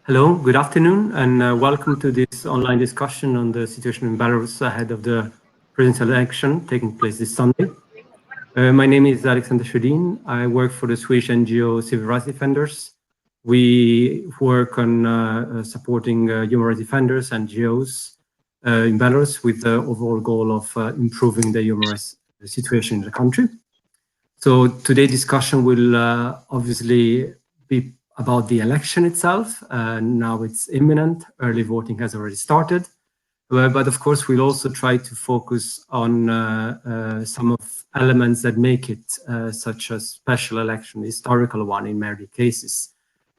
Hello, good afternoon, and welcome to this online discussion on the situation in Belarus ahead of the presidential election taking place this Sunday. My name is Alexander Shodin. I work for the Swedish NGO Civil Rights Defenders. We work on supporting human rights defenders and NGOs in Belarus with the overall goal of improving the human rights situation in the country. So today's discussion will obviously be about the election itself. Now it's imminent. Early voting has already started. But of course, we'll also try to focus on some of elements that make it such a special election, historical one in many cases.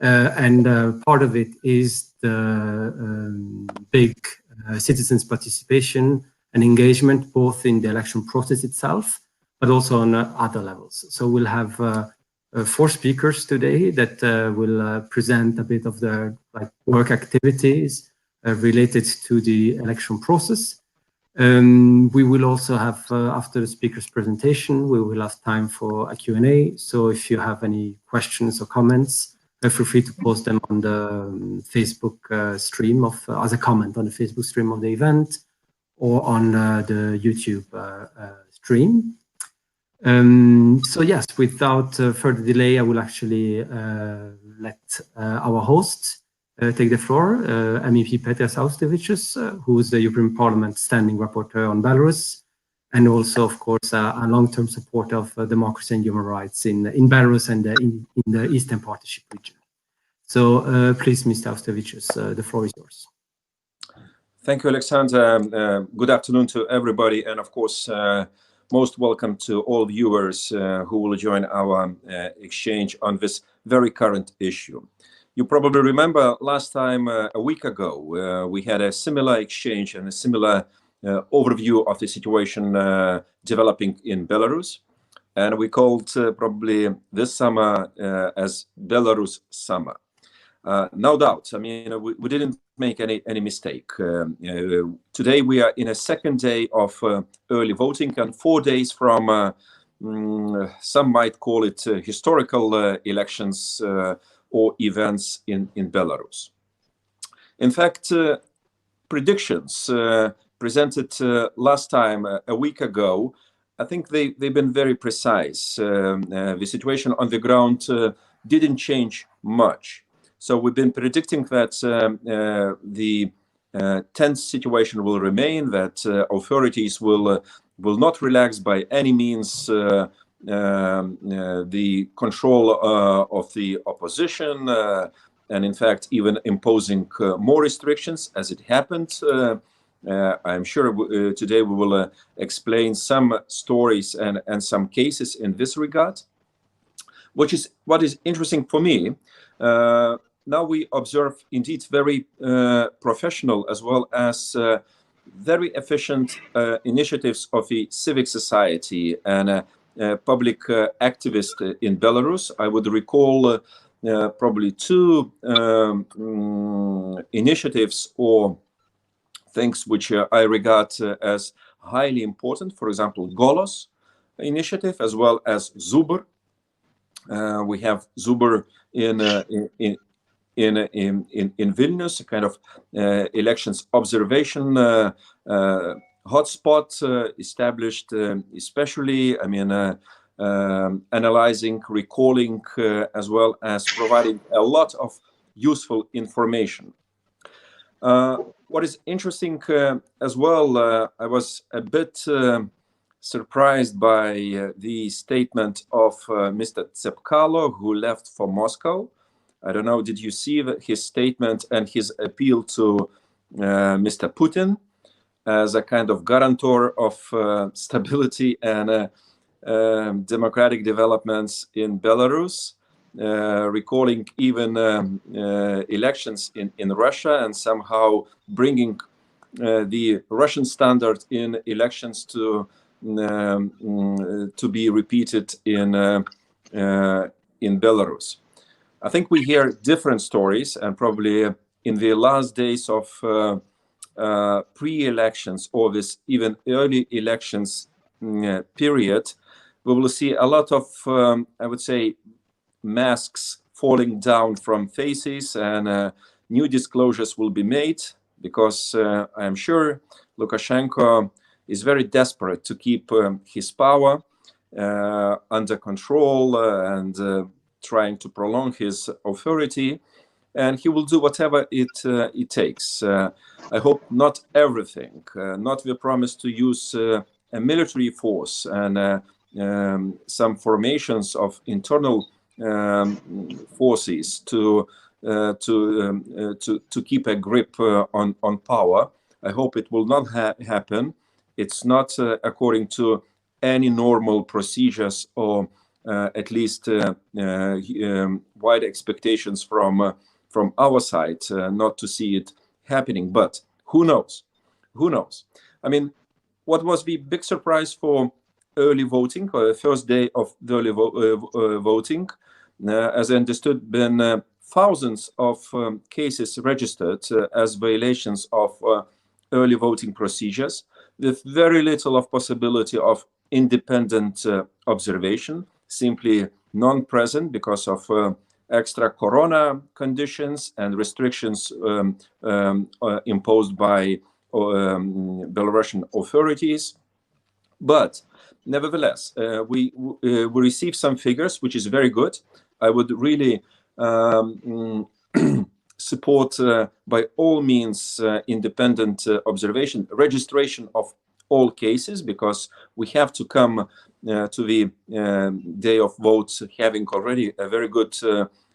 And part of it is the big citizens' participation and engagement, both in the election process itself, but also on other levels. So we'll have 4 speakers today that will present a bit of their work activities related to the election process. We will also have, after the speaker's presentation, we will have time for a Q&A. So if you have any questions or comments, feel free to post them on the Facebook stream as a comment on the Facebook stream of the event or on the YouTube stream. So yes, without further delay, I will actually let our host take the floor, MEP Petras Auštrevičius, who is the European Parliament Standing Rapporteur on Belarus, and also, of course, a long-term supporter of democracy and human rights in Belarus and in the Eastern Partnership region. So please, Mr. Auštrevičius, the floor is yours. Thank you, Alexander. Good afternoon to everybody, and of course, most welcome to all viewers who will join our exchange on this very current issue. You probably remember last time, a week ago, we had a similar exchange and a similar overview of the situation developing in Belarus. And we called probably this summer as Belarus Summer. No doubt, I mean, we didn't make any mistake. Today we are in a second day of early voting and 4 days from, some might call it historical elections or events in Belarus. In fact, predictions presented last time, a week ago, I think they've been very precise. The situation on the ground didn't change much. So we've been predicting that the tense situation will remain, that authorities will not relax by any means the control of the opposition, and in fact even imposing more restrictions as it happened. I'm sure today we will explain some stories and some cases in this regard. What is interesting for me, now we observe indeed very professional as well as very efficient initiatives of the civic society and public activists in Belarus. I would recall probably 2 initiatives or things which I regard as highly important. For example, Golos initiative as well as Zubr. We have Zubr in Vilnius, a kind of elections observation hotspot established, especially, I mean, analyzing, recalling, as well as providing a lot of useful information. What is interesting as well, I was a bit surprised by the statement of Mr. Tsepkalo, who left for Moscow. I don't know, did you see his statement and his appeal to Mr. Putin as a kind of guarantor of stability and democratic developments in Belarus, recalling even elections in Russia and somehow bringing the Russian standard in elections to be repeated in Belarus. I think we hear different stories, and probably in the last days of pre-elections or this even early elections period, we will see a lot of, I would say, masks falling down from faces and new disclosures will be made, because I am sure Lukashenko is very desperate to keep his power under control and trying to prolong his authority, and he will do whatever it takes. I hope not everything, not the promise to use a military force and some formations of internal forces to keep a grip on power. I hope it will not happen. It's not according to any normal procedures, or at least wide expectations from our side, not to see it happening. But who knows? Who knows? I mean, what was the big surprise for early voting, or the first day of the early voting? As I understood, been thousands of cases registered as violations of early voting procedures, with very little of possibility of independent observation, simply non-present because of extra corona conditions and restrictions imposed by Belarusian authorities. But nevertheless, we received some figures, which is very good. I would really support by all means independent observation, registration of all cases, because we have to come to the day of votes having already a very good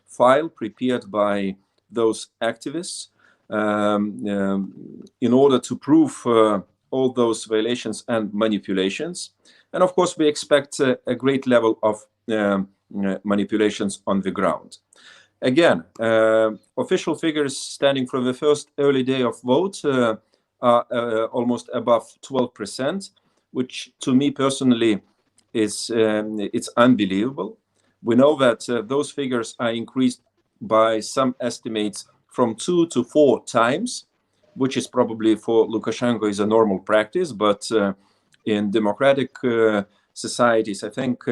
file prepared by those activists in order to prove all those violations and manipulations. And of course, we expect a great level of manipulations on the ground. Again, official figures standing from the first early day of vote are almost above 12%, which to me personally is it's unbelievable. We know that those figures are increased by some estimates from 2 to 4 times, which is probably for Lukashenko is a normal practice, but in democratic societies, I think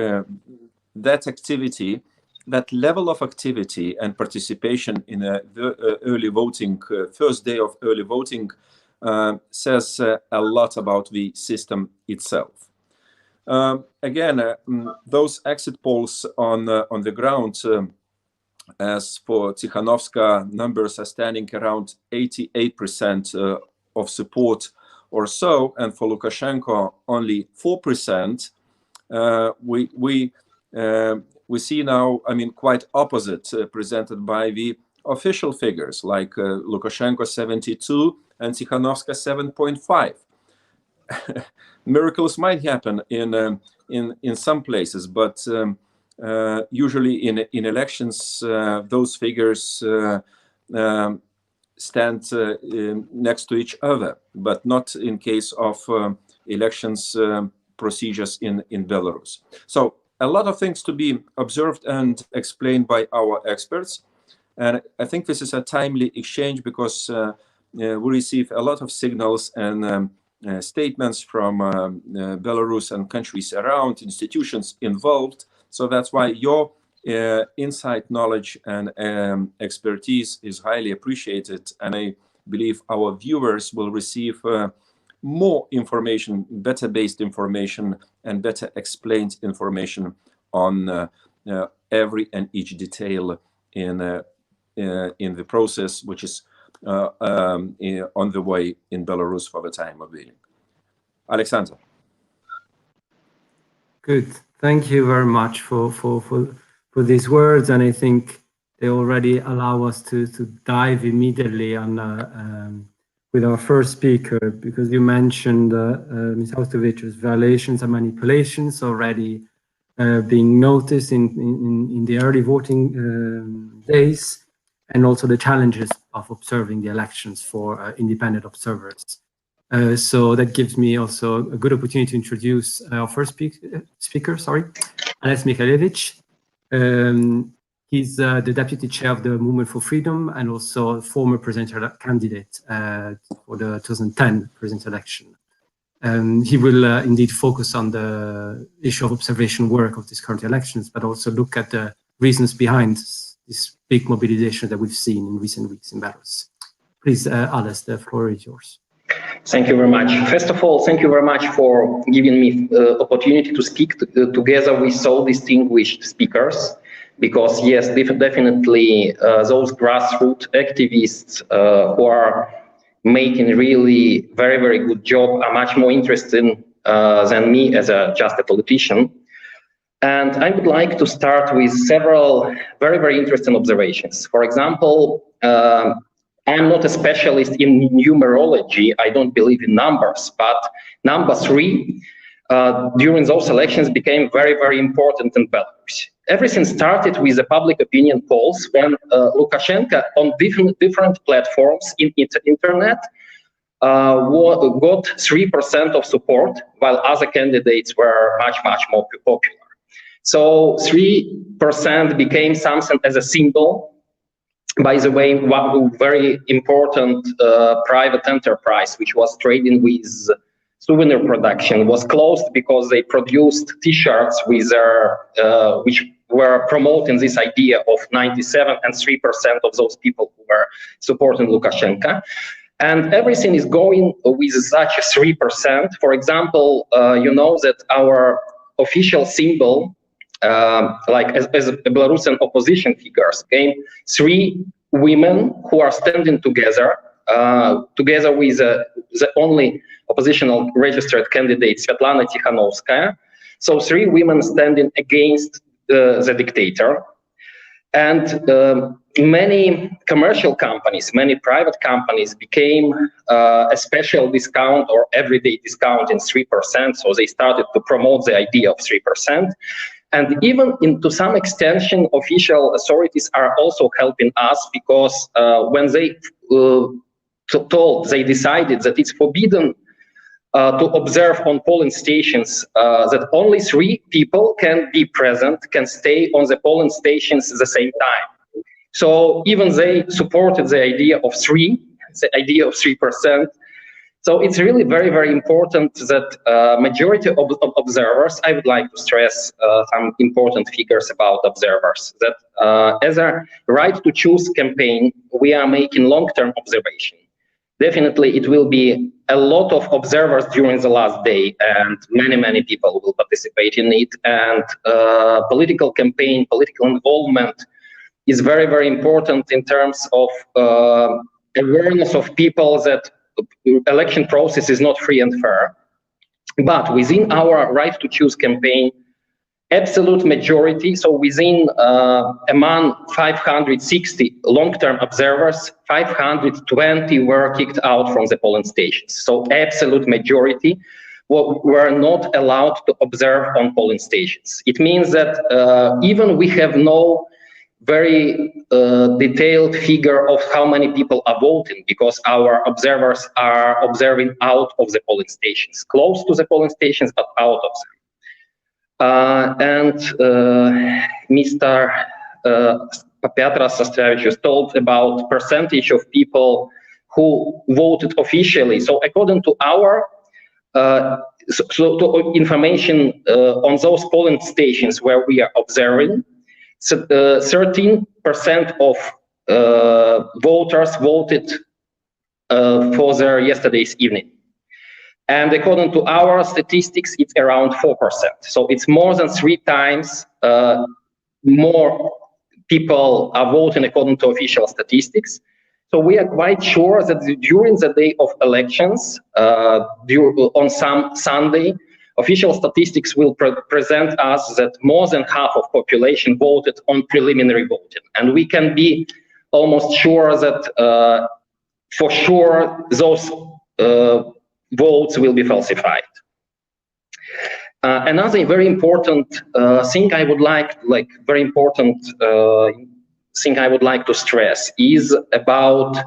that activity, that level of activity and participation in the early voting, first day of early voting, says a lot about the system itself. Again, those exit polls on the ground, as for Tikhanovska, numbers are standing around 88% of support or so, and for Lukashenko only 4%. We see now, I mean, quite opposite presented by the official figures, like Lukashenko 72 and Tikhanovska 7.5. Miracles might happen in some places, but usually in elections, those figures stand next to each other, but not in case of elections procedures in Belarus. So a lot of things to be observed and explained by our experts. And I think this is a timely exchange, because we receive a lot of signals and statements from Belarus and countries around, institutions involved. So that's why your insight, knowledge, and expertise is highly appreciated. And I believe our viewers will receive more information, better based information, and better explained information on every and each detail in the process, which is on the way in Belarus for the time of being. Alexander. Good. Thank you very much for these words, and I think they already allow us to dive immediately on with our first speaker, because you mentioned Ms. Austovich's violations and manipulations already being noticed in the early voting days, and also the challenges of observing the elections for independent observers. So that gives me also a good opportunity to introduce our first speaker, Ales Mikhalevich. He's the deputy chair of the Movement for Freedom and also a former presidential candidate for the 2010 presidential election. He will indeed focus on the issue of observation work of these current elections, but also look at the reasons behind this big mobilization that we've seen in recent weeks in Belarus. Please, Ales, the floor is yours. Thank you very much. First of all, thank you very much for giving me the opportunity to speak together with so distinguished speakers. Because yes, definitely those grassroots activists who are making really very good job are much more interesting than me as just a politician. And I would like to start with several very interesting observations. For example, I'm not a specialist in numerology. I don't believe in numbers, but number 3 during those elections became very important in Belarus. Everything started with the public opinion polls when Lukashenko on different platforms in internet got 3% of support, while other candidates were much more popular. So 3% became something as a symbol. By the way, one very important private enterprise, which was trading with souvenir production, was closed because they produced T-shirts with which were promoting this idea of 97 and 3% of those people who were supporting Lukashenko. And everything is going with such a 3%. For example, you know that our official symbol, like as Belarusian opposition figures, came 3 women who are standing together, together with the only oppositional registered candidate, Svetlana Tikhanovskaya. So 3 women standing against the dictator. And many commercial companies, many private companies became a special discount or everyday discount in 3%. So they started to promote the idea of 3%. And even to some extension, official authorities are also helping us, because when they they decided that it's forbidden to observe on polling stations, that only 3 people can be present, can stay on the polling stations at the same time. So even they supported the idea of 3%. So it's really very important that majority of observers, I would like to stress some important figures about observers, that as a right to choose campaign, we are making long-term observation. Definitely it will be a lot of observers during the last day, and many people will participate in it. And political campaign, political involvement is very important in terms of awareness of people that election process is not free and fair. But within our right to choose campaign, absolute majority, so within among 560 long-term observers, 520 were kicked out from the polling stations. So absolute majority were not allowed to observe on polling stations. It means that even we have no very detailed figure of how many people are voting, because our observers are observing out of the polling stations, close to the polling stations, but out of them. And Mr. Petras Astravicius told about percentage of people who voted officially. So according to our to information on those polling stations where we are observing, 13% of voters voted for their yesterday's evening. And according to our statistics, it's around 4%. So it's more than 3 times more people are voting according to official statistics. So we are quite sure that during the day of elections, on some Sunday, official statistics will present us that more than half of population voted on preliminary voting. And we can be almost sure that for sure those votes will be falsified. Another very important thing I would like to stress is about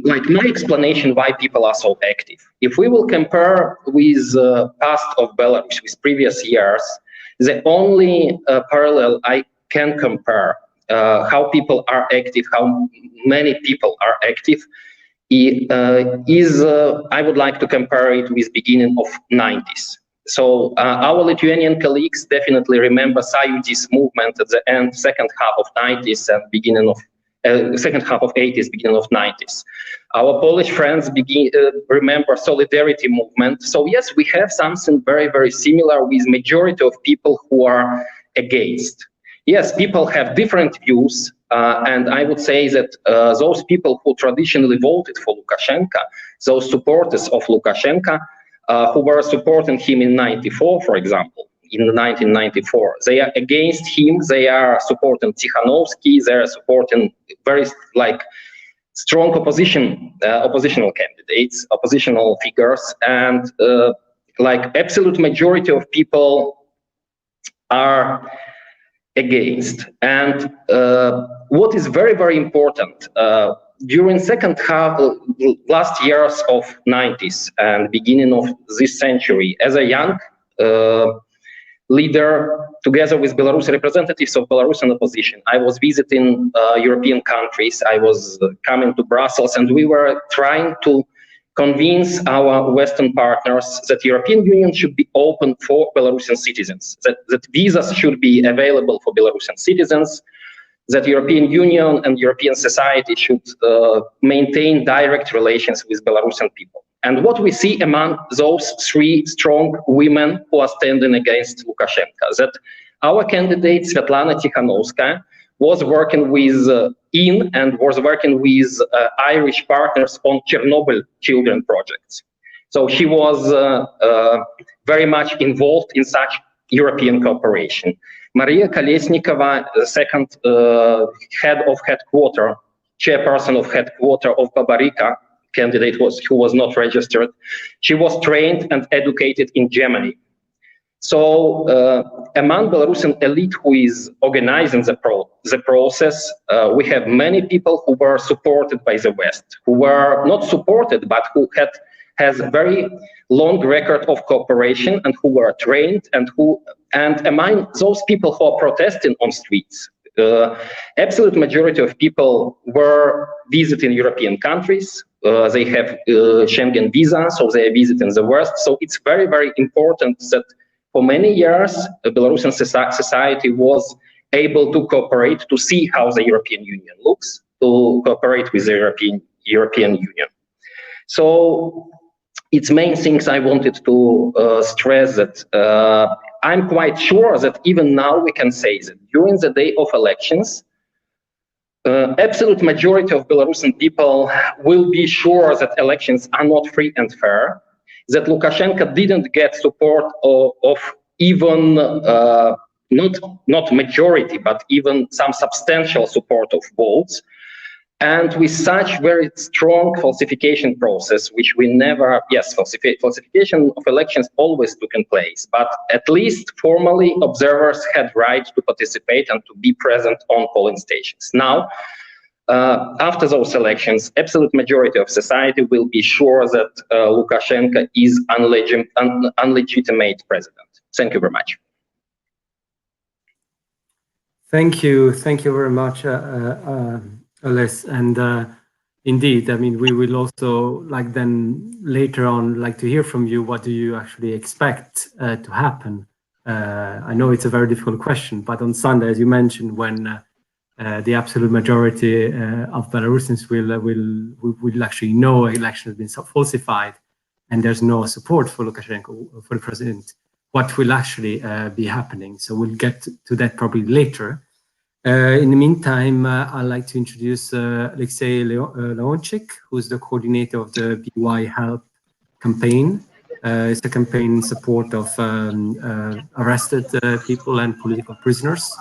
like my explanation why people are so active. If we will compare with past of Belarus, with previous years, the only parallel I can compare how people are active, how many people are active, is I would like to compare it with beginning of 90s. So our Lithuanian colleagues definitely remember Sąjūdis movement at the end, second half of 90s and beginning of second half of 80s, beginning of 90s. Our Polish friends remember Solidarity movement. So yes, we have something very, very similar with majority of people who are against. Yes, people have different views, and I would say that those people who traditionally voted for Lukashenko, those supporters of Lukashenko, who were supporting him in '94, for example, in 1994, they are against him. They are supporting Tikhanovsky. They are supporting very strong oppositional candidates, oppositional figures, and absolute majority of people are against. And what is very, very important, during second half, last years of 90s and beginning of this century, as a young leader, together with Belarusian representatives of Belarusian opposition, I was visiting European countries. I was coming to Brussels, and we were trying to convince our Western partners that European Union should be open for Belarusian citizens, that visas should be available for Belarusian citizens, that European Union and European society should maintain direct relations with Belarusian people. And what we see among those three strong women who are standing against Lukashenko, that our candidate, Svetlana Tikhanovskaya, was working with and was working with Irish partners on Chernobyl children projects. So she was very much involved in such European cooperation. Maria Kolesnikova, the second head of headquarter, chairperson of headquarter of Babarika, candidate who was not registered. She was trained and educated in Germany. So among Belarusian elite who is organizing the process, we have many people who were supported by the West, who were not supported, but who has a very long record of cooperation and who were trained, and among those people who are protesting on streets, absolute majority of people were visiting European countries. They have Schengen visa, so they are visiting the West. So it's very, very important that for many years, the Belarusian society was able to cooperate, to see how the European Union looks, to cooperate with the European Union. So it's main things I wanted to stress that I'm quite sure that even now we can say that during the day of elections, absolute majority of Belarusian people will be sure that elections are not free and fair, that Lukashenko didn't get support of even not majority, but even some substantial support of votes. And with such very strong falsification process, which we never, yes, falsification of elections always took in place, but at least formally observers had right to participate and to be present on polling stations. Now, after those elections, absolute majority of society will be sure that Lukashenko is unlegitimate president. Thank you very much. Thank you very much, Ales. And indeed, I mean, we will also then later on like to hear from you. What do you actually expect to happen? I know it's a very difficult question, but on Sunday, as you mentioned, when the absolute majority of Belarusians will actually know an election has been falsified, and there's no support for Lukashenko, for the president, what will actually be happening. So we'll get to that probably later. In the meantime, I'd like to introduce Alexei Leonchik, who's the coordinator of the BY Help campaign. It's a campaign in support of arrested people and political prisoners.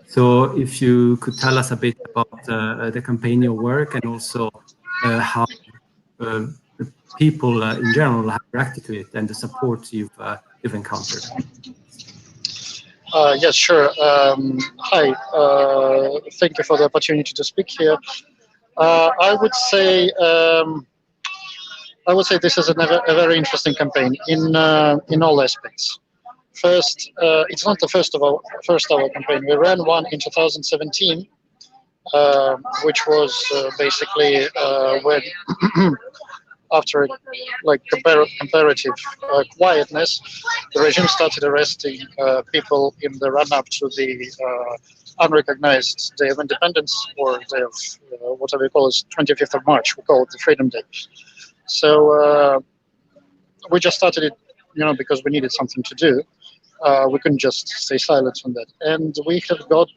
So if you could tell us a bit about the campaign, your work, and also how people in general have reacted to it and the support you've encountered. Yes, sure. Hi, thank you for the opportunity to speak here. I would say this is a very interesting campaign in all aspects. First, it's not the first our campaign. We ran one in 2017, which was basically when after like comparative quietness, the regime started arresting people in the run-up to the unrecognized Day of Independence, or Day of whatever you call it, 25th of March. We call it the Freedom Day. So we just started it, because we needed something to do. We couldn't just stay silent on that, and we have got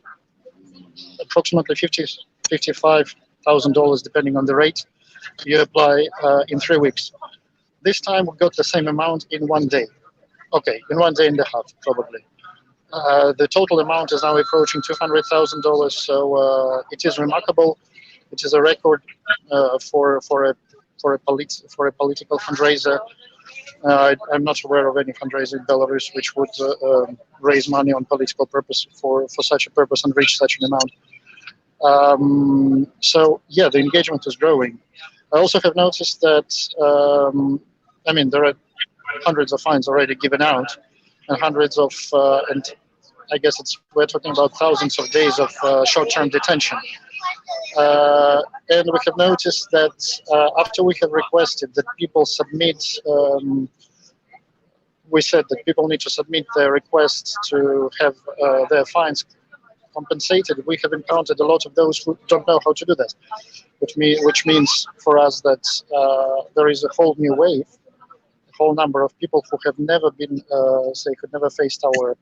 approximately $55,000, depending on the rate you apply, in 3 weeks. This time we got the same amount in 1 day. Okay, in 1 day and a half, probably. The total amount is now approaching $200,000, so it is remarkable. It is a record for a political fundraiser. I'm not aware of any fundraiser in Belarus which would raise money on political purpose for such a purpose and reach such an amount. So yeah, the engagement is growing. I also have noticed that there are hundreds of fines already given out, and hundreds of and I guess we're talking about thousands of days of short-term detention. And we have noticed that after we have requested that people submit, we said that people need to submit their requests to have their fines compensated. We have encountered a lot of those who don't know how to do that, which means for us that there is a whole new wave, a whole number of people who have never been, could never faced our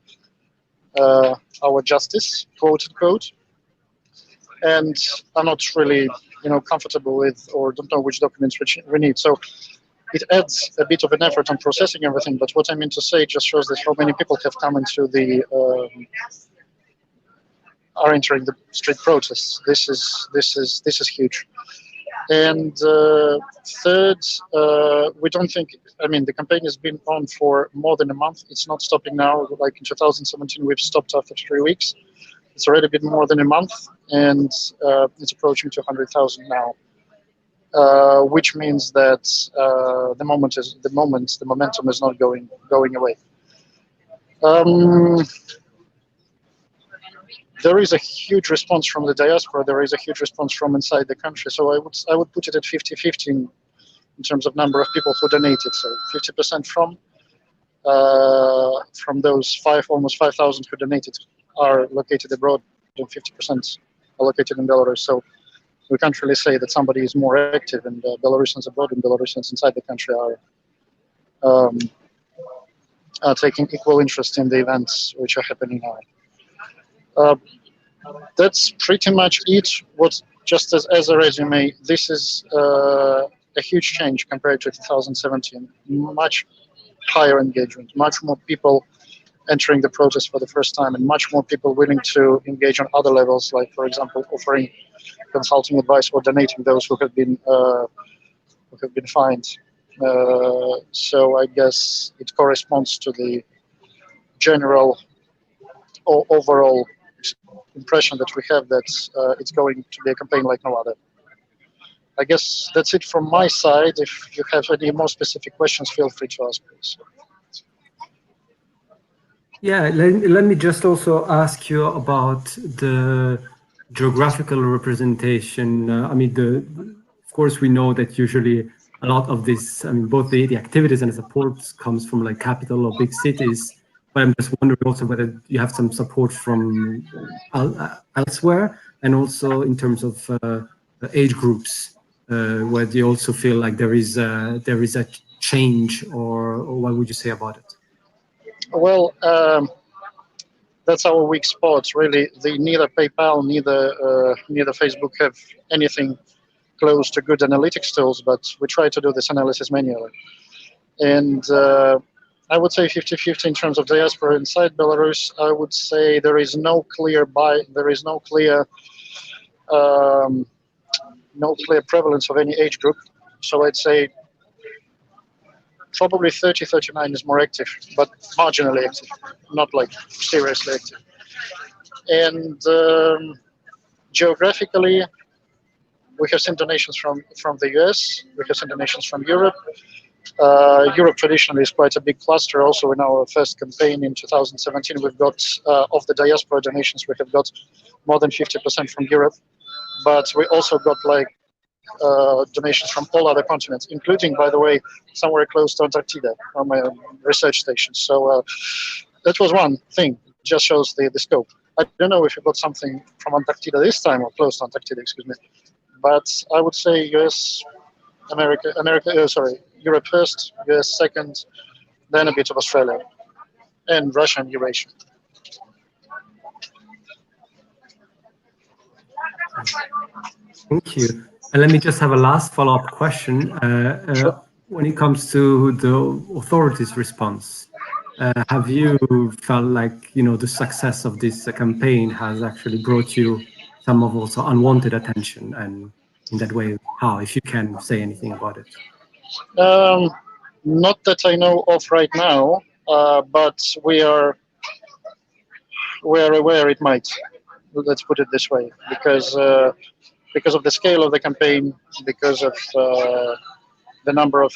justice, quote unquote, and are not really, comfortable with or don't know which documents we need. So it adds a bit of an effort on processing everything. But what I mean to say just shows that how many people have come into are entering the street protests. This is huge. And third, we don't think. The campaign has been on for more than a month. It's not stopping now. Like in 2017, we've stopped after 3 weeks. It's already been more than a month, and it's approaching 200,000 now, which means that the momentum is not going away. There is a huge response from the diaspora. There is a huge response from inside the country. So I would put it at 50-50 in terms of number of people who donated. So 50% from those almost 5,000 who donated are located abroad, and 50% are located in Belarus. So we can't really say that somebody is more active, and Belarusians abroad and Belarusians inside the country are taking equal interest in the events which are happening now. That's pretty much it. Just as a resume, this is a huge change compared to 2017. Much higher engagement, much more people entering the protest for the first time, and much more people willing to engage on other levels, like, for example, offering consulting advice or donating those who have been fined. So I guess it corresponds to the general overall impression that we have that it's going to be a campaign like no other. I guess that's it from my side. If you have any more specific questions, feel free to ask, please. Yeah, let me just also ask you about the geographical representation. Of course, we know that usually a lot of this, both the activities and the support comes from like capital or big cities. But I'm just wondering also whether you have some support from elsewhere, and also in terms of age groups, where you also feel like there is a change, or what would you say about it? Well, that's our weak spot, really. Neither PayPal, neither Facebook have anything close to good analytics tools, but we try to do this analysis manually. And I would say 50-50 in terms of diaspora inside Belarus. I would say there is no clear prevalence of any age group. So I'd say probably 30-39 is more active, but marginally active, not like seriously active. And geographically, we have seen donations from the US, we have seen donations from Europe. Europe traditionally is quite a big cluster. Also in our first campaign in 2017, we've got, of the diaspora donations, we have got more than 50% from Europe. But we also got like donations from all other continents, including, by the way, somewhere close to Antarctica on my research station. So that was one thing. It just shows the scope. I don't know if you got something from Antarctica this time, or close to Antarctica, excuse me. But I would say US, Europe first, US second, then a bit of Australia, and Russia and Eurasia. Thank you. And let me just have a last follow-up question. Sure. When it comes to the authorities' response, have you felt like, you know, the success of this campaign has actually brought you some of also unwanted attention? And in that way, how, if you can say anything about it? Not that I know of right now, but we are aware it might. Let's put it this way, because of the scale of the campaign, because of the number of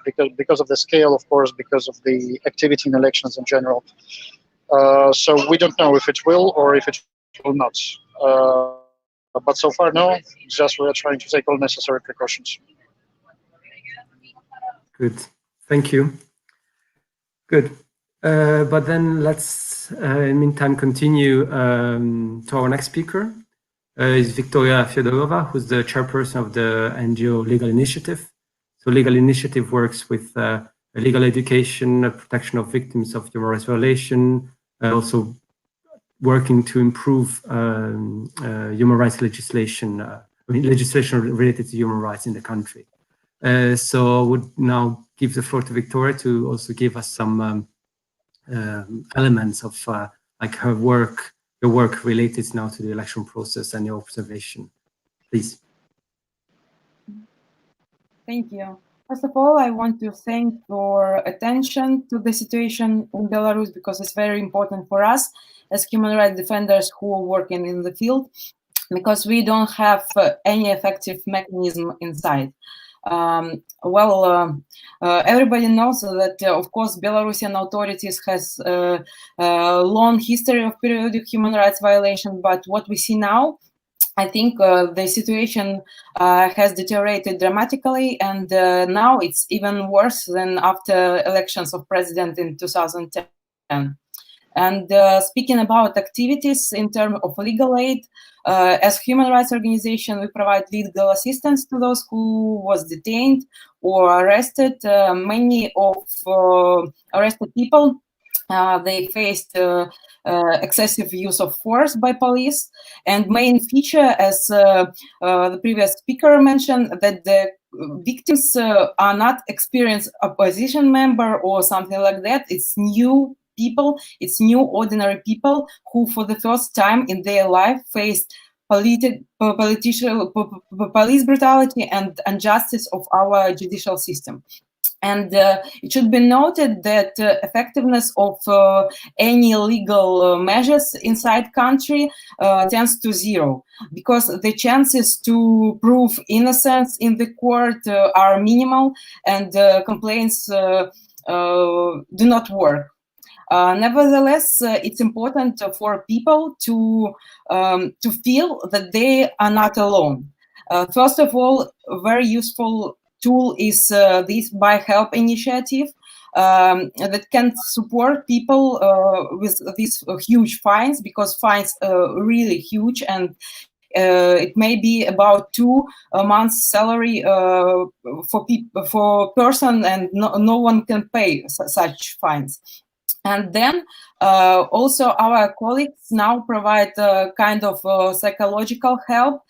because of the scale, of course, because of the activity in elections in general. So we don't know if it will or if it will not. But so far, no. Just we are trying to take all necessary precautions. Good. Thank you. Good. But then let's, in the meantime, continue to our next speaker. Is Victoria Fyodorova, who's the chairperson of the NGO Legal Initiative. So Legal Initiative works with legal education, protection of victims of human rights violation, also working to improve human rights legislation, legislation related to human rights in the country. So I would now give the floor to Victoria to also give us some elements of like her work, your work related now to the election process and your observation. Please. Thank you. First of all, I want to thank your attention to the situation in Belarus, because it's very important for us as human rights defenders who are working in the field, because we don't have any effective mechanism inside. Everybody knows that, of course, Belarusian authorities has a long history of periodic human rights violation, but what we see now, I think the situation has deteriorated dramatically, and now it's even worse than after elections of president in 2010. And speaking about activities in terms of legal aid, as human rights organization, we provide legal assistance to those who was detained or arrested. Many of arrested people, they faced excessive use of force by police. And main feature, as the previous speaker mentioned, that the victims are not experienced opposition member or something like that. It's new people, it's new ordinary people who for the first time in their life faced police brutality and injustice of our judicial system. And it should be noted that effectiveness of any legal measures inside country tends to zero, because the chances to prove innocence in the court are minimal, and complaints do not work. Nevertheless, it's important for people to feel that they are not alone. First of all, a very useful tool is this Buy Help initiative that can support people with these huge fines, because fines are really huge, and it may be about 2 months' salary for person, and no one can pay such fines. And then also our colleagues now provide kind of psychological help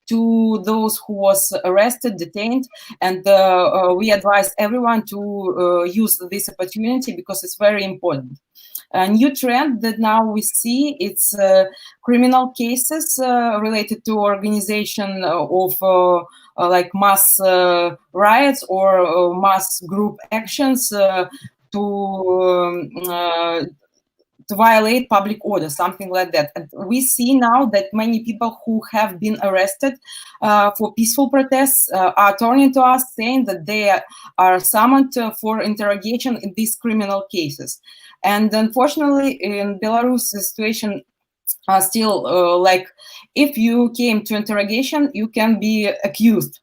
to those who was arrested, detained, and we advise everyone to use this opportunity, because it's very important. A new trend that now we see, it's criminal cases related to organization of like mass riots or mass group actions to violate public order, something like that. And we see now that many people who have been arrested for peaceful protests are turning to us, saying that they are summoned for interrogation in these criminal cases. And unfortunately, in Belarus, the situation still like if you came to interrogation, you can be accused.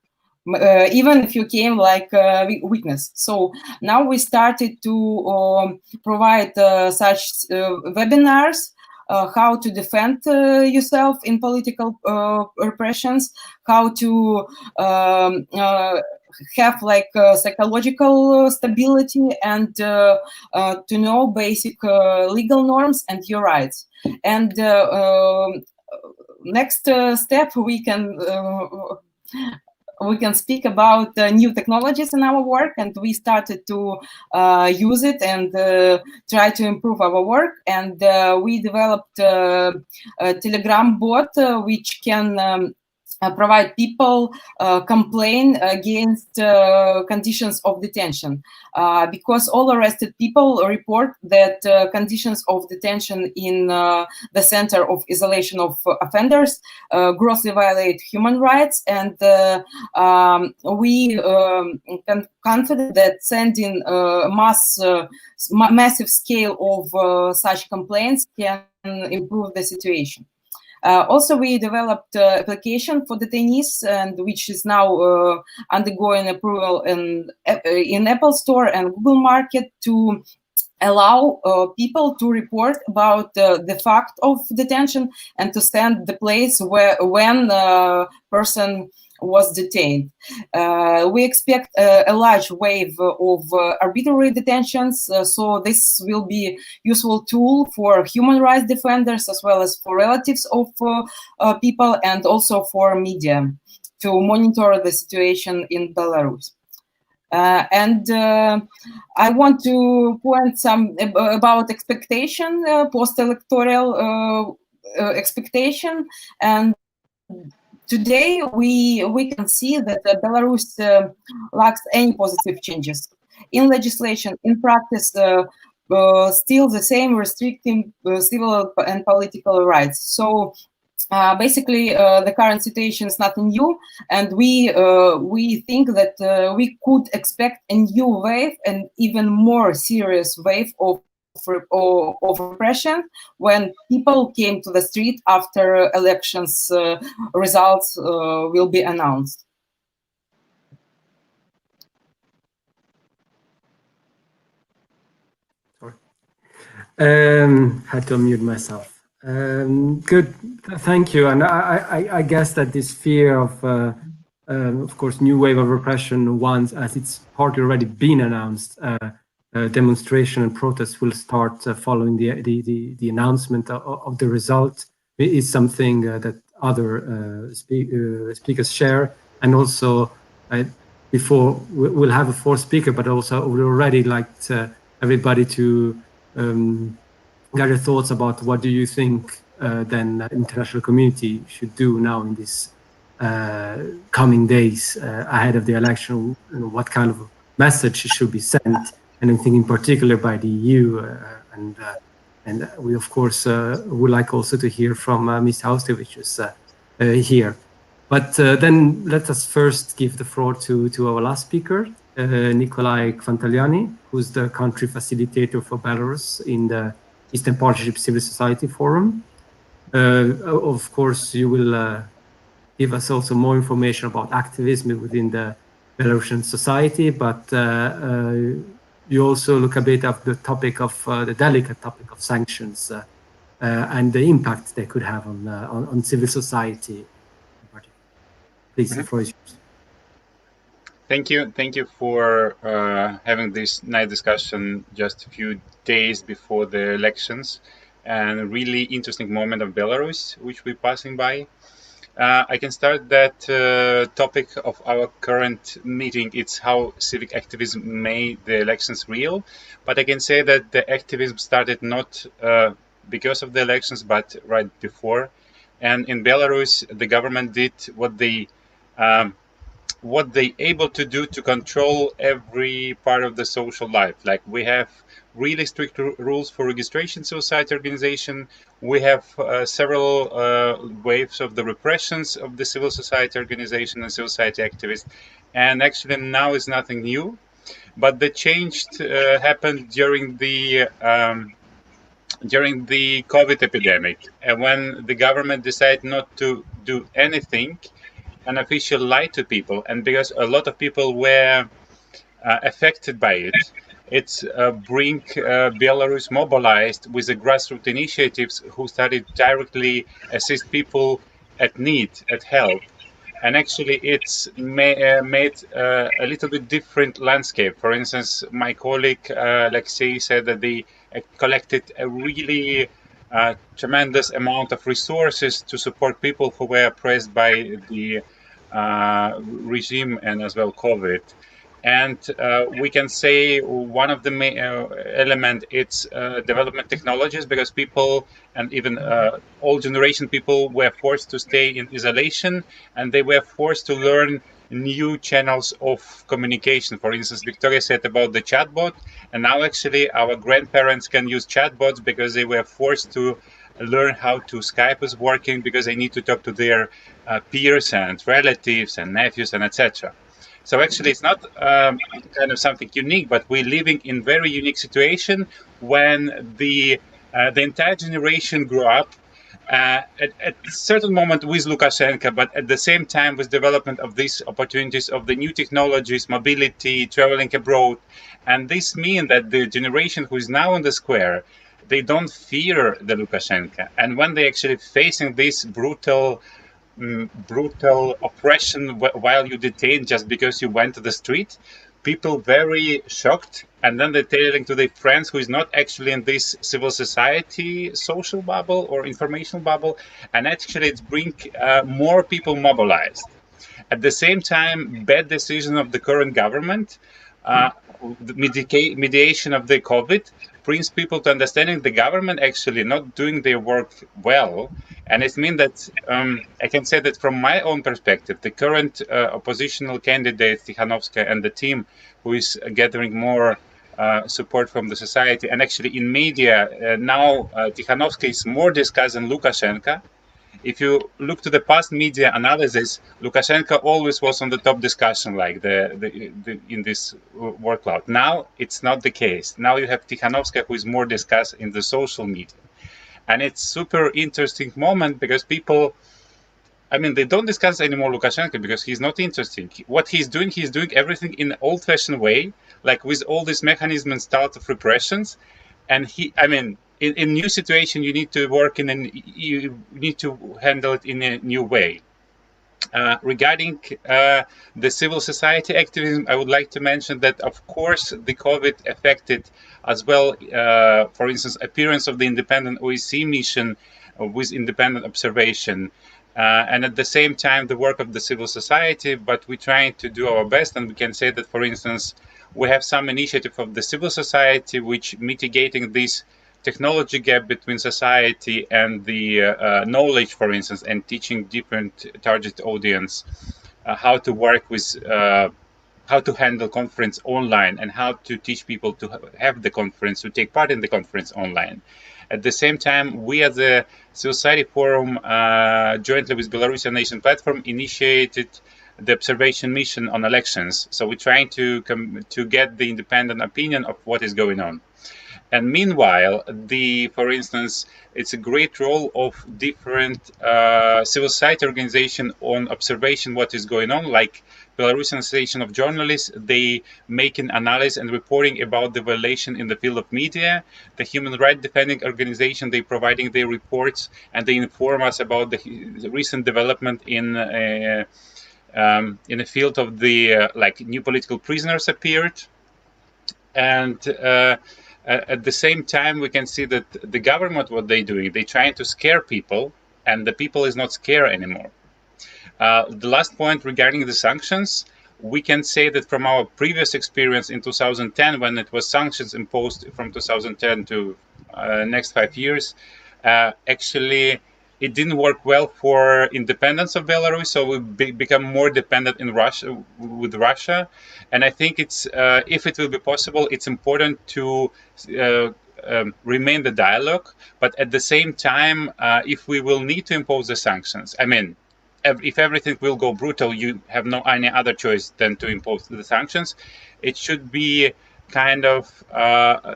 Even if you came like witness. So now we started to provide such webinars, how to defend yourself in political repressions, how to have like psychological stability, and to know basic legal norms and your rights. And next step, we can speak about new technologies in our work, and we started to use it and try to improve our work. And we developed a Telegram bot which can provide people complain against conditions of detention, because all arrested people report that conditions of detention in the Center of Isolation of Offenders grossly violate human rights. And we can confident that sending massive scale of such complaints can improve the situation. Also, we developed an application for detainees, and which is now undergoing approval in Apple Store and Google Market, to allow people to report about the fact of detention and to send the place when the person was detained. We expect a large wave of arbitrary detentions, so this will be useful tool for human rights defenders as well as for relatives of people, and also for media to monitor the situation in Belarus. And I want to point some about expectation, post-electoral expectation. And today we can see that Belarus lacks any positive changes in legislation. In practice, still the same restricting civil and political rights. So basically, the current situation is nothing new, and we think that we could expect a new wave, and even more serious wave of repression when people came to the street after elections results will be announced. Sorry, had to unmute myself. Good, thank you. And I guess that this fear of course, new wave of repression, once as it's partly already been announced, demonstration and protests will start following the announcement of the result, is something that other speakers share. And also, before we'll have a fourth speaker, but also we already liked everybody to gather thoughts about what do you think then the international community should do now in this coming days ahead of the election. You know, what kind of message should be sent, and I'm thinking in particular by the EU, and we of course would like also to hear from Ms. Hauste, which is here. But then let us first give the floor to our last speaker, Nikolai Kvantaliani, who's the country facilitator for Belarus in the Eastern Partnership Civil Society Forum. Of course, you will give us also more information about activism within the Belarusian society, but you also look a bit at the topic of the delicate topic of sanctions and the impact they could have on civil society. Please, the floor is yours. Thank you for having this nice discussion just a few days before the elections, and a really interesting moment of Belarus which we're passing by. I can start that topic of our current meeting. It's how civic activism made the elections real. But I can say that the activism started not because of the elections, but right before. And in Belarus, the government did what they able to do to control every part of the social life. Like, we have really strict rules for registration society organization. We have several waves of the repressions of the civil society organization and civil society activists. And actually now is nothing new, but the change happened during the during the COVID epidemic, and when the government decided not to do anything, an official lied to people, and because a lot of people were affected by it, it's bring Belarus mobilized with the grassroots initiatives who started directly assist people at need, at help. And actually, it's made a little bit different landscape. For instance, my colleague Alexei said that they collected a really tremendous amount of resources to support people who were oppressed by the regime and as well COVID. And we can say one of the main element it's development technologies, because people and even old generation people were forced to stay in isolation, and they were forced to learn new channels of communication. For instance, Victoria said about the chatbot, and now actually our grandparents can use chatbots because they were forced to learn how to Skype is working, because they need to talk to their peers and relatives and nephews and etc. So actually, it's not kind of something unique, but we're living in very unique situation when the entire generation grew up at a certain moment with Lukashenko, but at the same time with development of these opportunities of the new technologies, mobility, traveling abroad. And this means that the generation who is now on the square, they don't fear the Lukashenko. And when they actually facing this brutal oppression while you detained just because you went to the street, people very shocked, and then they're telling to their friends who is not actually in this civil society social bubble or informational bubble, and actually it's bring more people mobilized. At the same time, bad decision of the current government, the mediation of the COVID, brings people to understanding the government actually not doing their work well. And it means that I can say that from my own perspective, the current oppositional candidate, Tikhanovskaya, and the team who is gathering more support from the society, and actually in media, now Tikhanovskaya is more discussed than Lukashenko. If you look to the past media analysis, Lukashenko always was on the top discussion, like in this word cloud. Now it's not the case. Now you have Tikhanovskaya, who is more discussed in the social media. And it's super interesting moment because people, I mean, they don't discuss anymore Lukashenko because he's not interesting. What he's doing everything in an old-fashioned way, like with all this mechanism and style of repressions. And in new situation, you need to work you need to handle it in a new way. Regarding the civil society activism, I would like to mention that, of course, the COVID affected as well, for instance, appearance of the independent OSCE mission with independent observation. And at the same time, the work of the civil society, but we're trying to do our best. And we can say that, for instance, we have some initiative of the civil society which mitigating this technology gap between society and the knowledge, for instance, and teaching different target audience how to work with, how to handle conference online, and how to teach people to have the conference, to take part in the conference online. At the same time, we as a Civil Society Forum, jointly with Belarusian Nation Platform, initiated the observation mission on elections. So we're trying to get the independent opinion of what is going on. And meanwhile, for instance, it's a great role of different civil society organization on observation what is going on, like Belarusian Association of Journalists. They make an analysis and reporting about the violation in the field of media. The human rights defending organization, they providing their reports, and they inform us about the recent development in the field of the like new political prisoners appeared. And at the same time, we can see that the government, what they're doing, they're trying to scare people, and the people is not scared anymore. The last point regarding the sanctions, we can say that from our previous experience in 2010, when it was sanctions imposed from 2010 to next 5 years, actually it didn't work well for independence of Belarus, so we become more dependent with Russia. And I think it's if it will be possible, it's important to remain the dialogue. But at the same time, if we will need to impose the sanctions, I mean, if everything will go brutal, you have no any other choice than to impose the sanctions. It should be kind of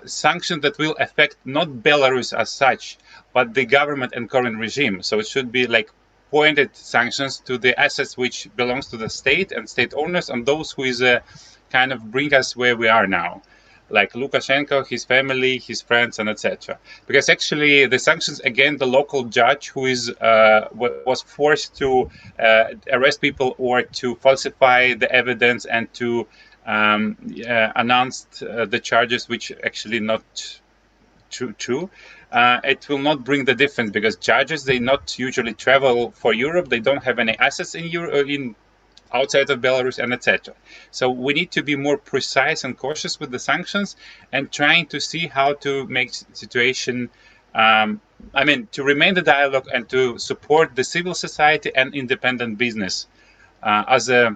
sanction that will affect not Belarus as such, but the government and current regime. So it should be like pointed sanctions to the assets which belongs to the state and state owners, and those who is kind of bring us where we are now, like Lukashenko, his family, his friends, and etc. Because actually the sanctions against the local judge who is was forced to arrest people or to falsify the evidence and to announced the charges which actually not true. It will not bring the difference, because judges, they not usually travel for Europe, they don't have any assets in Europe, in outside of Belarus, and etc. So we need to be more precise and cautious with the sanctions and trying to see how to make situation, to remain the dialogue and to support the civil society and independent business as a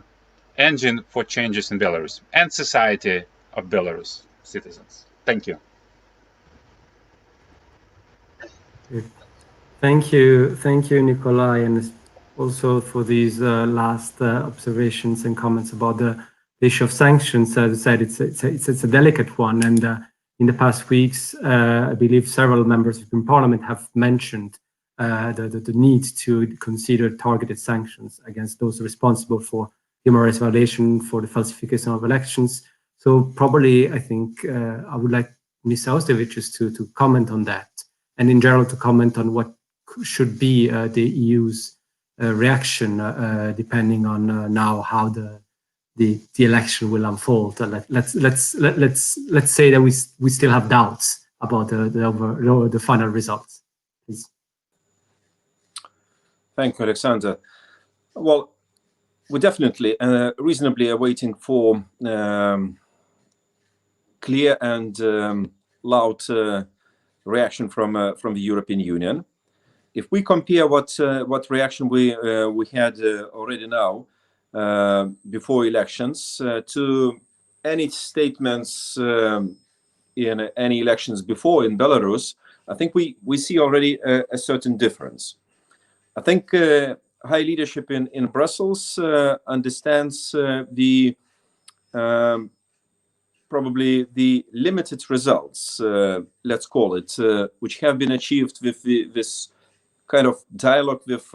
engine for changes in Belarus and society of Belarus citizens. Thank you. Thank you, Nikolai, and also for these last observations and comments about the issue of sanctions. As I said, it's a delicate one, and in the past weeks, I believe several members of the Parliament have mentioned the need to consider targeted sanctions against those responsible for human rights violation, for the falsification of elections. So probably, I think I would like Ms. Austervicius to comment on that, and in general to comment on what should be the EU's reaction, depending on now how the election will unfold. Let's say that we still have doubts about the final results. Please. Thank you, Alexander. Well, we're definitely reasonably awaiting for clear and loud reaction from the European Union. If we compare what reaction we had already now before elections to any statements in any elections before in Belarus, I think we see already a certain difference. I think high leadership in Brussels understands the probably the limited results, let's call it, which have been achieved with this kind of dialogue with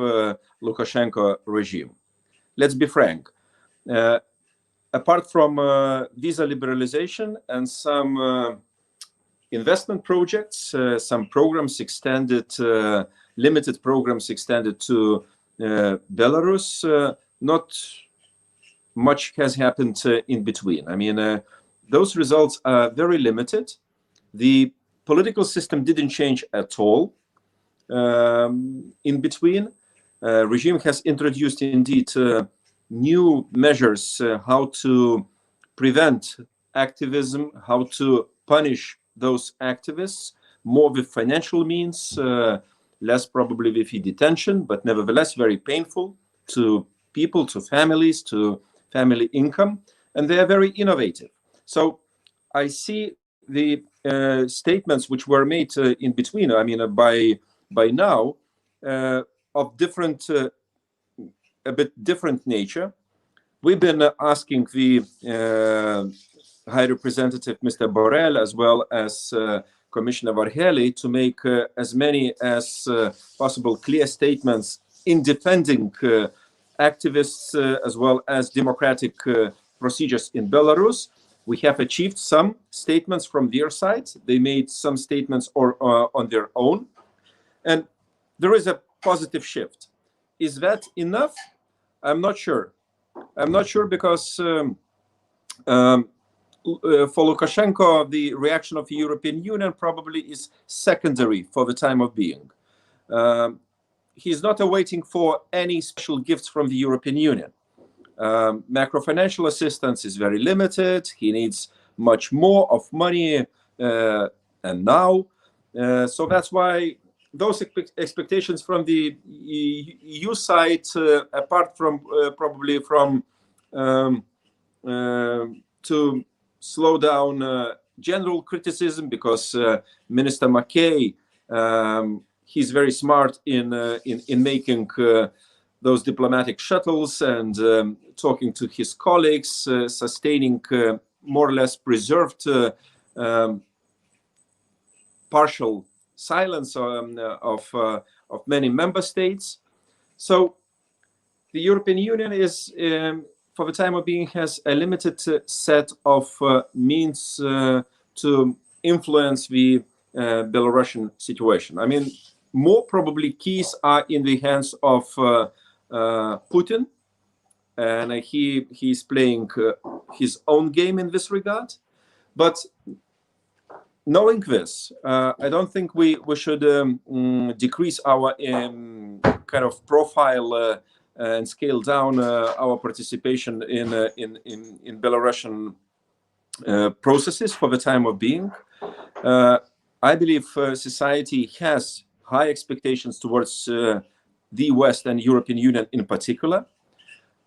Lukashenko regime. Let's be frank. Apart from visa liberalization and some investment projects, some programs extended, limited programs extended to Belarus, not much has happened in between. I mean, those results are very limited. The political system didn't change at all. In between, regime has introduced indeed new measures how to prevent activism, how to punish those activists, more with financial means, less probably with detention, but nevertheless very painful to people, to families, to family income, and they are very innovative. So I see the statements which were made in between, I mean, by now, of different, a bit different nature. We've been asking the High Representative, Mr. Borrell, as well as Commissioner Varhelyi, to make as many as possible clear statements in defending activists as well as democratic procedures in Belarus. We have achieved some statements from their side. They made some statements on their own. And there is a positive shift. Is that enough? I'm not sure. I'm not sure because for Lukashenko, the reaction of the European Union probably is secondary for the time of being. He's not awaiting for any special gifts from the European Union. Macro-financial assistance is very limited. He needs much more of money and now. So that's why those expectations from the EU side, apart from probably from to slow down general criticism, because Minister Mackay, he's very smart in making those diplomatic shuttles and talking to his colleagues, sustaining more or less preserved partial silence of many member states. So the European Union is, for the time of being, has a limited set of means to influence the Belarusian situation. I mean, more probably keys are in the hands of Putin, and he's playing his own game in this regard. But knowing this, I don't think we should decrease our kind of profile and scale down our participation in Belarusian processes for the time of being. I believe society has high expectations towards the West and European Union in particular.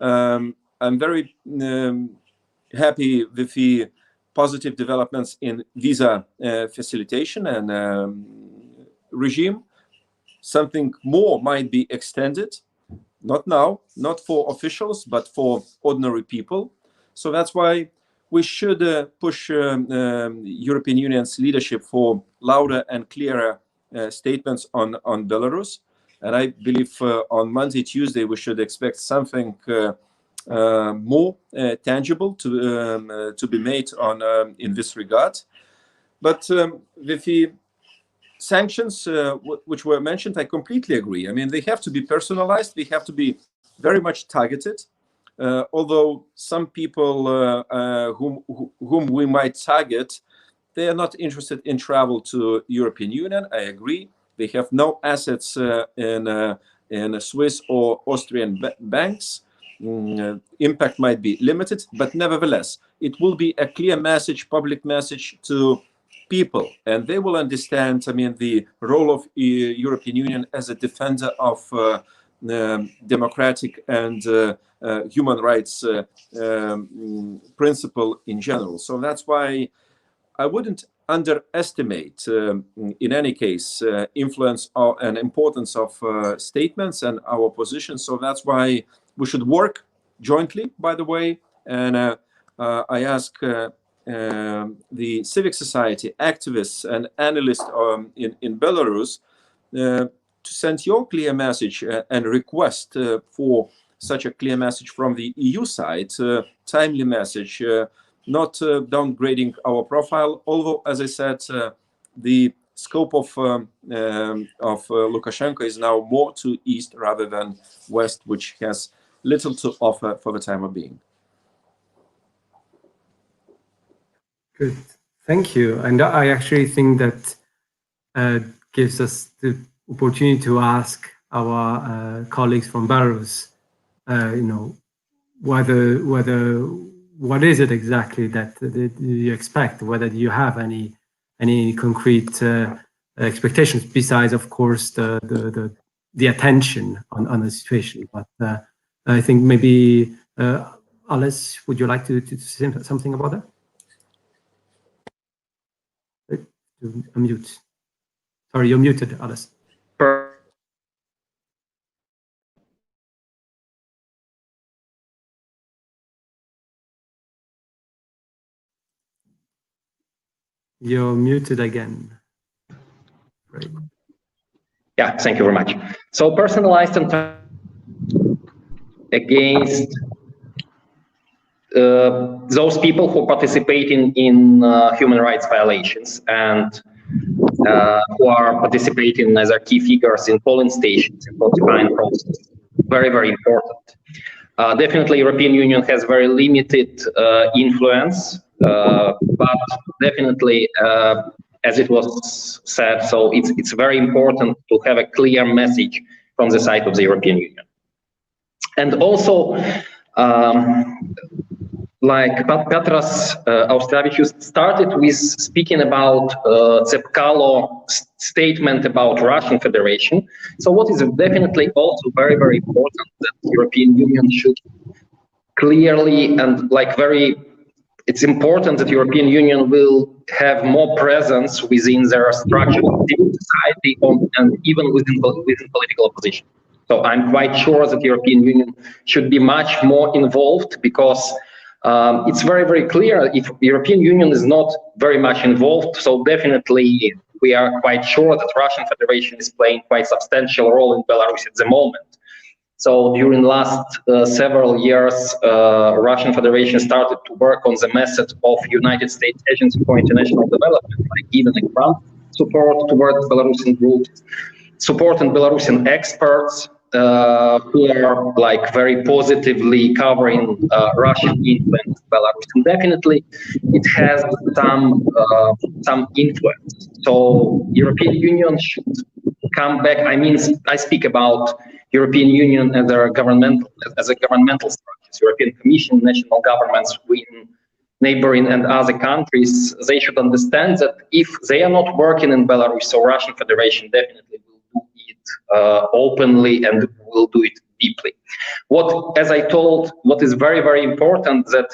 I'm very happy with the positive developments in visa facilitation and regime. Something more might be extended, not now, not for officials, but for ordinary people. So that's why we should push European Union's leadership for louder and clearer statements on Belarus. And I believe on Monday, Tuesday, we should expect something more tangible to be made on in this regard. But with the sanctions which were mentioned, I completely agree. I mean, they have to be personalized. They have to be very much targeted. Although some people whom we might target, they are not interested in travel to European Union. I agree. They have no assets in Swiss or Austrian banks. Impact might be limited, but nevertheless, it will be a clear message, public message to people, and they will understand, I mean, the role of European Union as a defender of democratic and human rights principle in general. So that's why I wouldn't underestimate, in any case, influence and importance of statements and our position. So that's why we should work jointly, by the way, and I ask the civic society, activists and analysts in Belarus to send your clear message and request for such a clear message from the EU side, timely message, not downgrading our profile. Although, as I said, the scope of Lukashenko is now more to east rather than west, which has little to offer for the time of being. Good, thank you. And I actually think that gives us the opportunity to ask our colleagues from Belarus, you know, what is it exactly that you expect? Whether you have any concrete expectations besides, of course, the attention on the situation. But I think maybe Alice, would you like to say something about that? Unmute. Sorry, you're muted, Alice. You're muted again. Right. Yeah, thank you very much. So personalized and against those people who participate in human rights violations and who are participating as key figures in polling stations in voting process. Very, very important. Definitely, European Union has very limited influence, but definitely, as it was said, so it's very important to have a clear message from the side of the European Union. And also, like Petras Austravičius started with speaking about Tsepkalo statement about Russian Federation. So what is definitely also very, very important that the European Union should clearly and it's important that European Union will have more presence within their structure of civil society and even within political opposition. So I'm quite sure that the European Union should be much more involved because It's very, very clear if the European Union is not very much involved, so definitely we are quite sure that Russian Federation is playing quite substantial role in Belarus at the moment. So during last several years, Russian Federation started to work on the method of United States Agency for International Development, like giving a grant support towards Belarusian groups, supporting Belarusian experts who are like very positively covering Russian influence in Belarus. And definitely it has some influence. So European Union should come back. I mean, I speak about European Union as a governmental structure. European Commission, national governments in neighboring and other countries, they should understand that if they are not working in Belarus, so Russian Federation definitely will do it openly and will do it deeply. As I told, what is very, very important that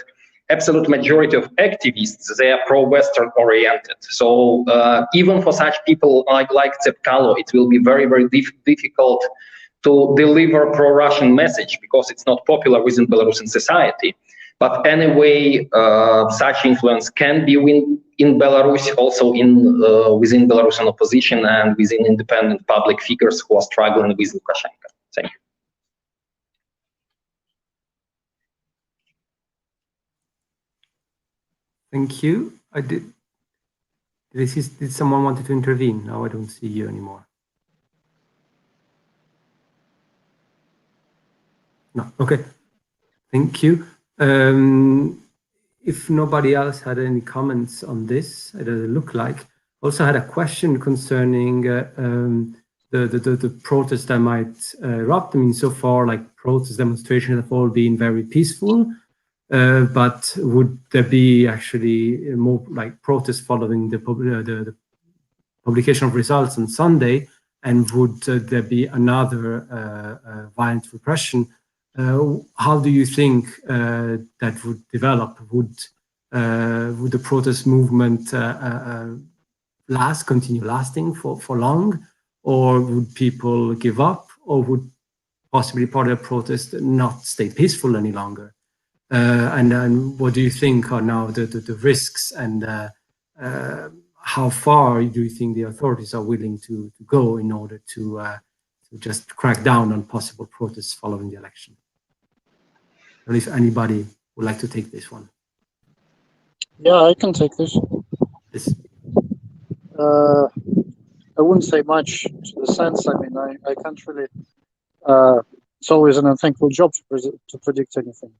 absolute majority of activists, they are pro-Western oriented. So even for such people like Tsepkalo, it will be very, very difficult to deliver pro-Russian message because it's not popular within Belarusian society. But anyway, such influence can be in Belarus, also within Belarusian opposition and within independent public figures who are struggling with Lukashenko. Thank you. Thank you. Did someone wanted to intervene? Now I don't see you anymore. No. Okay. Thank you. If nobody else had any comments on this, it doesn't look like. Also had a question concerning the protests that might erupt. I mean, so far, like protest demonstrations have all been very peaceful. But would there be actually more like protests following the publication of results on Sunday? And would there be another violent repression? How do you think that would develop? Would the protest movement continue lasting for long? Or would people give up? Or would possibly part of the protest not stay peaceful any longer? And what do you think are now the risks, and how far do you think the authorities are willing to go in order to just crack down on possible protests following the election? And if anybody would like to take this one. Yeah, I can take this. Yes. I wouldn't say much to the sense. I mean, I can't really. It's always an unthankful job to predict anything.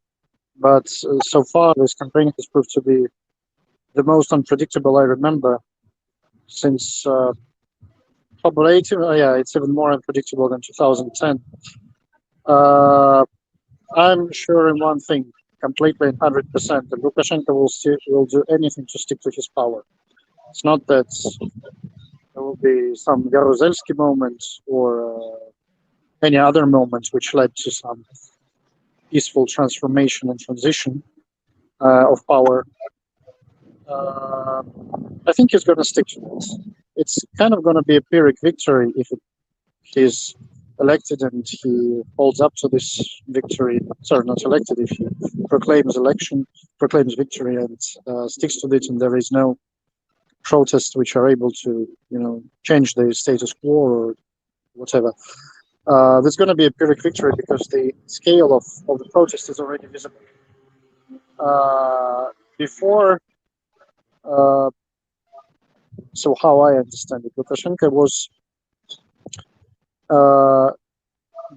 But so far, this campaign has proved to be the most unpredictable I remember since probably it's even more unpredictable than 2010. I'm sure in one thing, completely and 100%, that Lukashenko will do anything to stick to his power. It's not that there will be some Yaruzelsky moment or any other moment which led to some peaceful transformation and transition of power. I think he's going to stick to it. It's kind of going to be a Pyrrhic victory if he's elected and he holds up to this victory. Sorry, not elected, if he proclaims victory and sticks to it, and there is no protests which are able to, change the status quo or whatever. There's going to be a Pyrrhic victory because the scale of the protest is already visible. Before, so how I understand it, Lukashenko was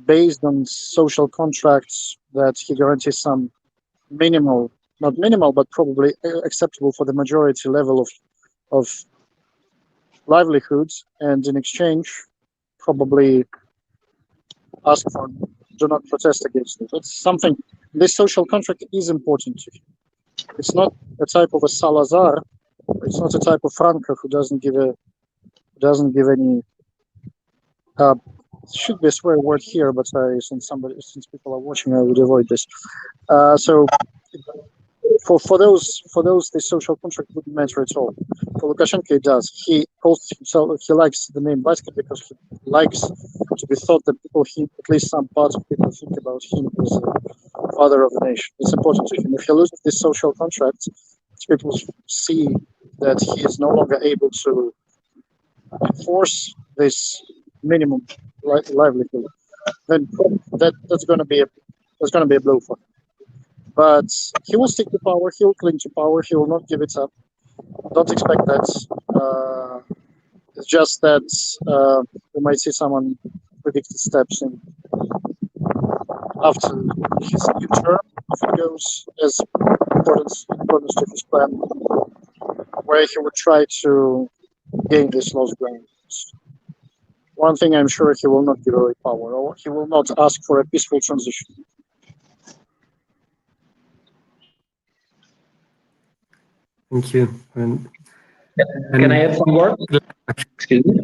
based on social contracts that he guarantees some minimal, not minimal, but probably acceptable for the majority level of livelihoods, and in exchange, probably ask for, do not protest against it. It's something, this social contract is important to him. It's not a type of a Salazar, it's not a type of Franco who doesn't give any, should be a swear word here, but since people are watching, I would avoid this. So for those, the social contract wouldn't matter at all. For Lukashenko, it does. He calls himself, he likes the name Batka because he likes to be thought that people, at least some parts of people, think about him as a father of the nation. It's important to him. If he loses this social contract, people see that he is no longer able to enforce this minimum livelihood, then that's going to be a blow for him. But he will stick to power. He will cling to power. He will not give it up. Don't expect that. It's just that we might see someone predicted steps in after his new term, if it goes as according to his plan, where he would try to gain this lost ground. One thing I'm sure, he will not give away power, or he will not ask for a peaceful transition. Thank you. And can I add some words? Excuse me.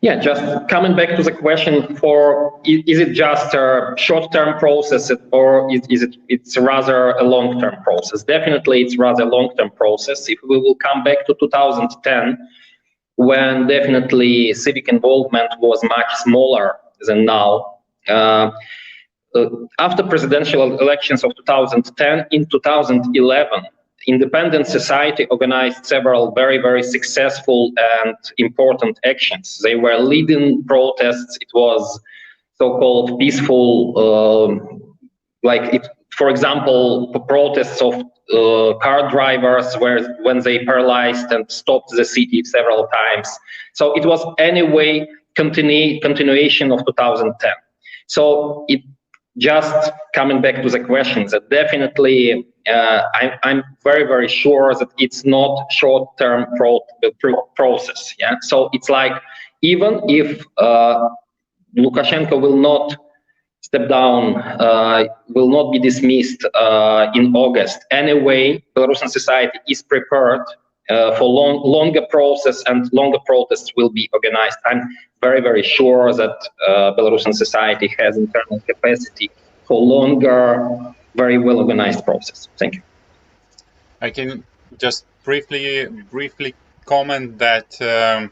Yeah, just coming back to the question for, is it just a short-term process, or it's rather a long-term process? Definitely it's rather a long-term process. If we will come back to 2010, when definitely civic involvement was much smaller than now. After presidential elections of 2010, in 2011, independent society organized several very, very successful and important actions. They were leading protests. It was so-called peaceful, for example, protests of car drivers when they paralyzed and stopped the city several times. So it was anyway continuation of 2010. So it just coming back to the questions, that definitely I'm very, very sure that it's not short-term process. Yeah. So it's like, even if Lukashenko will not step down, will not be dismissed in August. Anyway, Belarusian society is prepared for longer process, and longer protests will be organized. I'm very, very sure that Belarusian society has internal capacity for longer, very well organized process. Thank you. I can just briefly comment that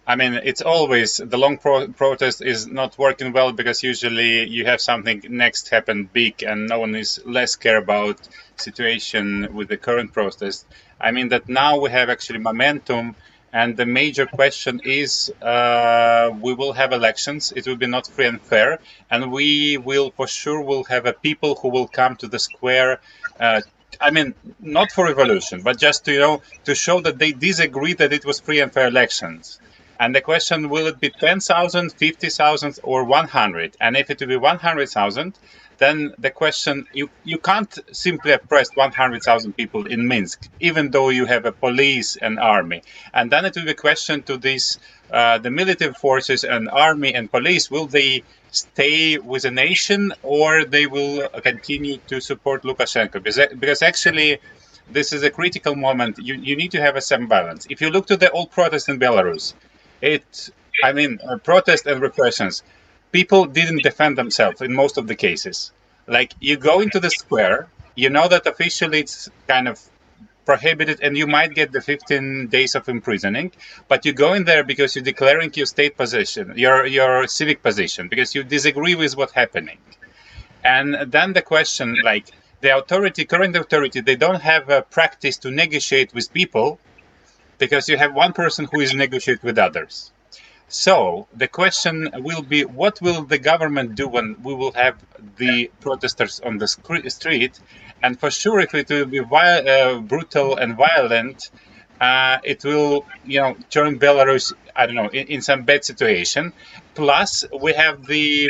I mean, it's always the long protest is not working well, because usually you have something next happen big and no one is less care about situation with the current protest. I mean that now we have actually momentum, and the major question is we will have elections. It will be not free and fair, and we will for sure will have a people who will come to the square. I mean, not for revolution, but just to to show that they disagree that it was free and fair elections. And the question, will it be 10,000, 50,000 or 100? And if it will be 100,000, then the question, you can't simply oppress 100,000 people in Minsk, even though you have a police and army. And then it will be a question to these, the military forces and army and police, will they stay with the nation, or they will continue to support Lukashenko? Because actually, this is a critical moment. You need to have some balance. If you look to the old protests in Belarus, protest and repressions, people didn't defend themselves in most of the cases. Like, you go into the square, you know that officially it's kind of prohibited and you might get the 15 days of imprisoning, but you go in there because you're declaring your state position, your civic position, because you disagree with what's happening. And then the question, like, the current authority, they don't have a practice to negotiate with people, because you have one person who is negotiating with others. So the question will be, what will the government do when we will have the protesters on the street? And for sure, if it will be brutal and violent, it will, turn Belarus, I don't know, in some bad situation. Plus, we have the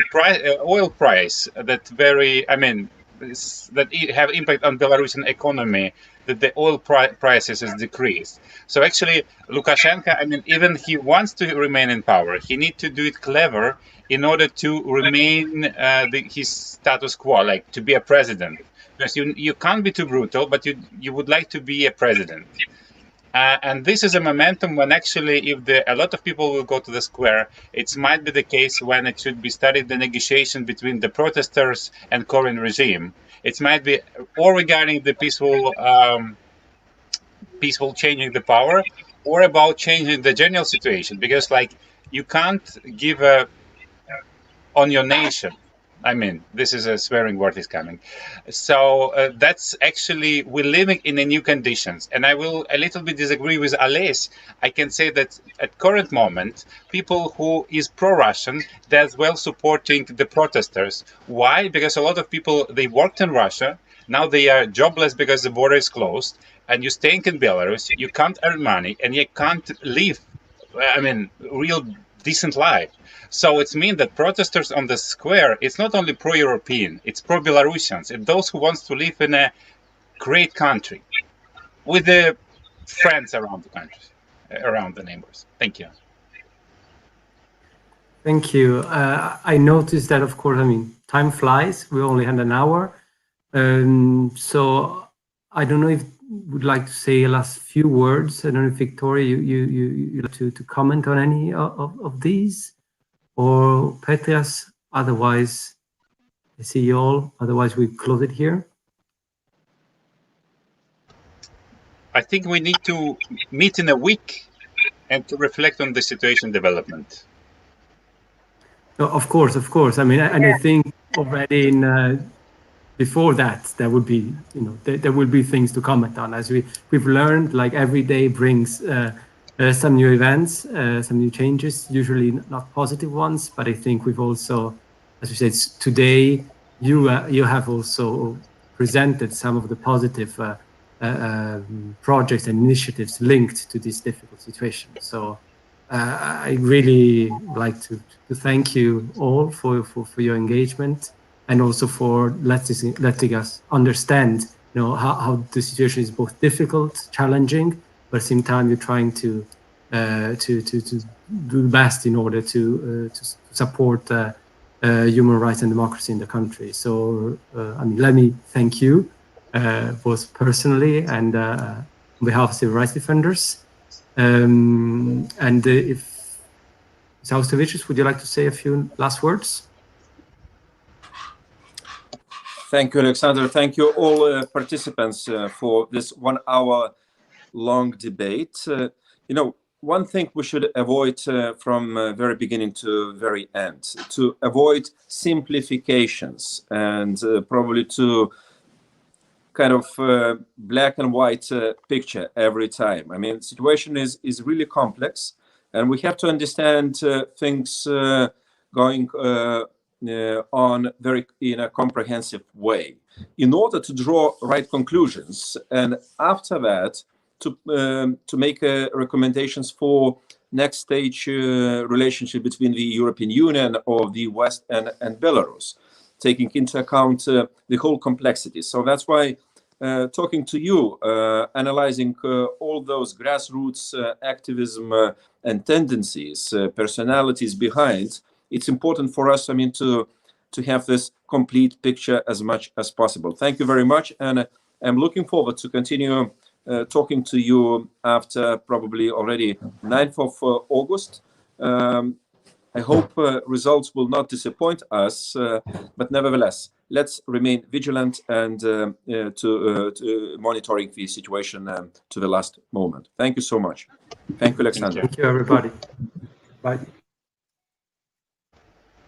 oil price that that have impact on Belarusian economy, that the oil prices has decreased. So actually, Lukashenko, even he wants to remain in power, he needs to do it clever in order to remain his status quo, like to be a president. Because you can't be too brutal, but you would like to be a president. And this is a momentum when actually, if a lot of people will go to the square, it might be the case when it should be studied the negotiation between the protesters and current regime. It might be or regarding the peaceful changing the power, or about changing the general situation, because like you can't give on your nation. I mean, this is a swearing word is coming. So that's actually, we're living in a new conditions. And I will a little bit disagree with Ales. I can say that at current moment, people who is pro-Russian, they're as well supporting the protesters. Why? Because a lot of people, they worked in Russia. Now they are jobless because the border is closed. And you're staying in Belarus, you can't earn money and you can't live, I mean, real decent life. So it means that protesters on the square, it's not only pro-European, it's pro-Belarusians, and those who wants to live in a great country with the friends around the country, around the neighbors. Thank you. Thank you. I noticed that, of course, I mean, time flies. We only had an hour. So I don't know if you would like to say a last few words. I don't know if Victoria, you like to comment on any of these, or Petrias. Otherwise, I see you all. Otherwise, we close it here. I think we need to meet in a week and to reflect on the situation development. No, of course. I mean, and I think already in before that, there would be, you know, there will be things to comment on. As we've learned, like every day brings some new events, some new changes, usually not positive ones. But I think we've also, as we said, today you have also presented some of the positive projects and initiatives linked to this difficult situation. So I really like to thank you all for your engagement, and also for letting us understand, you know, how the situation is both difficult, challenging, but at the same time you're trying to do the best in order to support human rights and democracy in the country. So I mean, let me thank you both personally and on behalf of civil rights defenders. And if Zaustevicius, would you like to say a few last words? Thank you, Alexander. Thank you all participants for this 1 hour long debate. You know, one thing we should avoid from very beginning to very end, to avoid simplifications and probably to kind of black and white picture every time. I mean, the situation is really complex, and we have to understand things going on very in a comprehensive way in order to draw right conclusions, and after that to make recommendations for next stage relationship between the European Union or the West and Belarus, taking into account the whole complexity. So that's why talking to you, analyzing all those grassroots activism and tendencies, personalities behind, it's important for us, I mean, to have this complete picture as much as possible. Thank you very much, and I'm looking forward to continue talking to you after probably already 9th of August. I hope results will not disappoint us, but nevertheless, let's remain vigilant and to monitoring the situation to the last moment. Thank you so much. Thank you, Alexander. Thank you, everybody. Bye.